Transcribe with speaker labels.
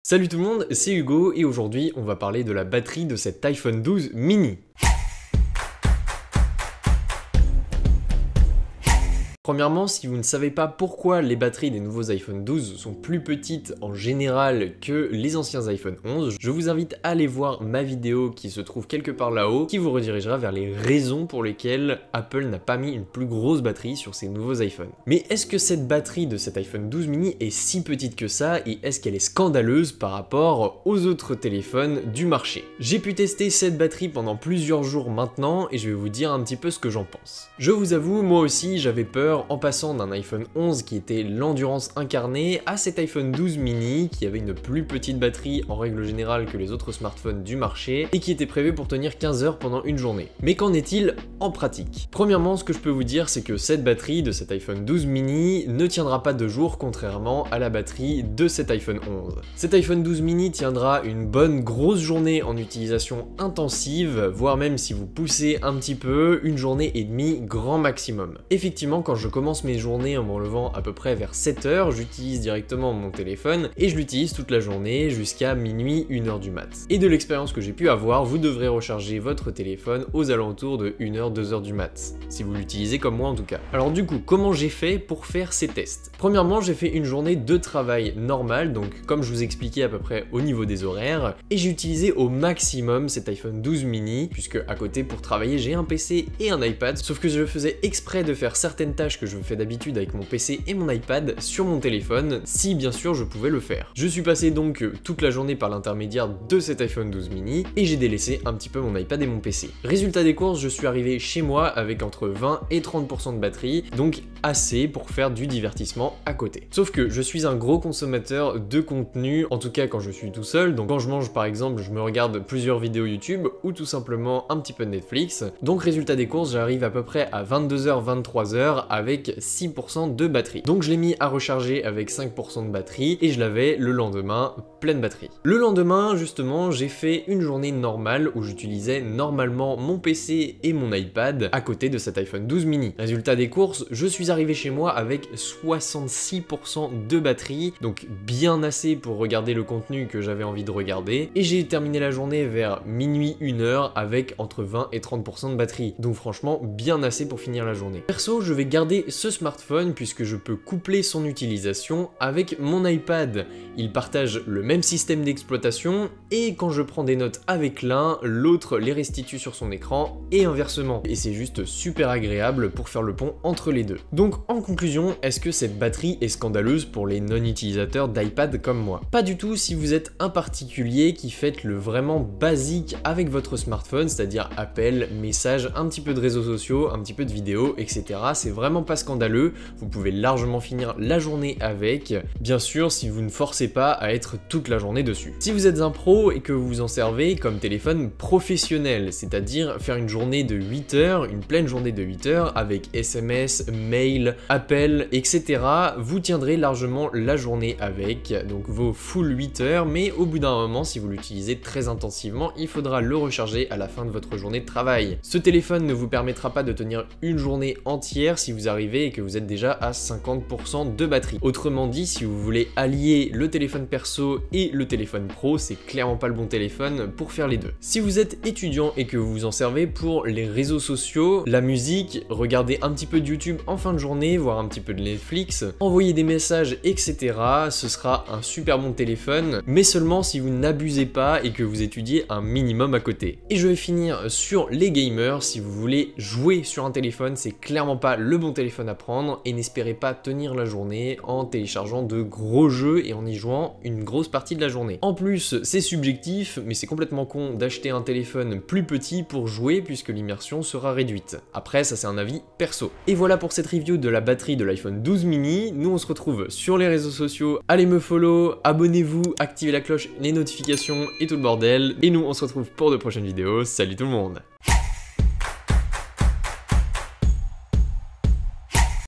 Speaker 1: Salut tout le monde, c'est Hugo et aujourd'hui on va parler de la batterie de cet iPhone 12 mini. Premièrement, si vous ne savez pas pourquoi les batteries des nouveaux iPhone 12 sont plus petites en général que les anciens iPhone 11, je vous invite à aller voir ma vidéo qui se trouve quelque part là-haut, qui vous redirigera vers les raisons pour lesquelles Apple n'a pas mis une plus grosse batterie sur ces nouveaux iPhones. Mais est-ce que cette batterie de cet iPhone 12 mini est si petite que ça et est-ce qu'elle est scandaleuse par rapport aux autres téléphones du marché? J'ai pu tester cette batterie pendant plusieurs jours maintenant et je vais vous dire un petit peu ce que j'en pense. Je vous avoue, moi aussi j'avais peur en passant d'un iPhone 11 qui était l'endurance incarnée à cet iPhone 12 mini qui avait une plus petite batterie en règle générale que les autres smartphones du marché et qui était prévu pour tenir 15 heures pendant une journée. Mais qu'en est-il en pratique? Premièrement, ce que je peux vous dire, c'est que cette batterie de cet iPhone 12 mini ne tiendra pas 2 jours contrairement à la batterie de cet iPhone 11. Cet iPhone 12 mini tiendra une bonne grosse journée en utilisation intensive, voire même si vous poussez un petit peu, une journée et demie grand maximum. Effectivement, quand je commence mes journées en me levant à peu près vers 7 heures, j'utilise directement mon téléphone et je l'utilise toute la journée jusqu'à minuit, 1h du mat. Et de l'expérience que j'ai pu avoir, vous devrez recharger votre téléphone aux alentours de 1h, 2h du mat, si vous l'utilisez comme moi en tout cas. Alors du coup, comment j'ai fait pour faire ces tests? Premièrement, j'ai fait une journée de travail normale, donc comme je vous expliquais à peu près au niveau des horaires, et j'ai utilisé au maximum cet iPhone 12 mini, puisque à côté pour travailler j'ai un PC et un iPad, sauf que je faisais exprès de faire certaines tâches que je fais d'habitude avec mon PC et mon iPad sur mon téléphone, si bien sûr je pouvais le faire. Je suis passé donc toute la journée par l'intermédiaire de cet iPhone 12 mini et j'ai délaissé un petit peu mon iPad et mon PC. Résultat des courses, je suis arrivé chez moi avec entre 20 et 30% de batterie, donc assez pour faire du divertissement à côté. Sauf que je suis un gros consommateur de contenu, en tout cas quand je suis tout seul, donc quand je mange par exemple, je me regarde plusieurs vidéos YouTube ou tout simplement un petit peu de Netflix. Donc résultat des courses, j'arrive à peu près à 22h, 23h avec 6% de batterie. Donc je l'ai mis à recharger avec 5% de batterie et je l'avais le lendemain pleine batterie. Le lendemain justement j'ai fait une journée normale où j'utilisais normalement mon PC et mon iPad à côté de cet iPhone 12 mini. Résultat des courses, je suis arrivé chez moi avec 66% de batterie, donc bien assez pour regarder le contenu que j'avais envie de regarder, et j'ai terminé la journée vers minuit 1h avec entre 20 et 30% de batterie, donc franchement bien assez pour finir la journée. Perso, je vais garder ce smartphone puisque je peux coupler son utilisation avec mon iPad. Ils partagent le même système d'exploitation et quand je prends des notes avec l'un, l'autre les restitue sur son écran et inversement. Et c'est juste super agréable pour faire le pont entre les deux. Donc en conclusion, est-ce que cette batterie est scandaleuse pour les non-utilisateurs d'iPad comme moi? Pas du tout si vous êtes un particulier qui faites le vraiment basique avec votre smartphone, c'est-à-dire appels, messages, un petit peu de réseaux sociaux, un petit peu de vidéos, etc. C'est vraiment pas scandaleux, vous pouvez largement finir la journée avec, bien sûr si vous ne forcez pas à être toute la journée dessus. Si vous êtes un pro et que vous vous en servez comme téléphone professionnel, c'est-à-dire faire une journée de 8 heures, une pleine journée de 8 heures avec SMS, mail, appels, etc., vous tiendrez largement la journée avec, donc vos full 8 heures, mais au bout d'un moment, si vous l'utilisez très intensivement, il faudra le recharger à la fin de votre journée de travail. Ce téléphone ne vous permettra pas de tenir une journée entière si vous arrivez et que vous êtes déjà à 50% de batterie. Autrement dit, si vous voulez allier le téléphone perso et le téléphone pro, c'est clairement pas le bon téléphone pour faire les deux. Si vous êtes étudiant et que vous vous en servez pour les réseaux sociaux, la musique, regarder un petit peu de YouTube en fin de journée, voir un petit peu de Netflix, envoyer des messages, etc., ce sera un super bon téléphone, mais seulement si vous n'abusez pas et que vous étudiez un minimum à côté. Et je vais finir sur les gamers, si vous voulez jouer sur un téléphone, c'est clairement pas le bon téléphone à prendre et n'espérez pas tenir la journée en téléchargeant de gros jeux et en y jouant une grosse partie de la journée. En plus, c'est subjectif, mais c'est complètement con d'acheter un téléphone plus petit pour jouer puisque l'immersion sera réduite. Après, ça c'est un avis perso. Et voilà pour cette review de la batterie de l'iPhone 12 mini. Nous on se retrouve sur les réseaux sociaux. Allez me follow, abonnez-vous, activez la cloche, les notifications et tout le bordel. Et nous on se retrouve pour de prochaines vidéos. Salut tout le monde!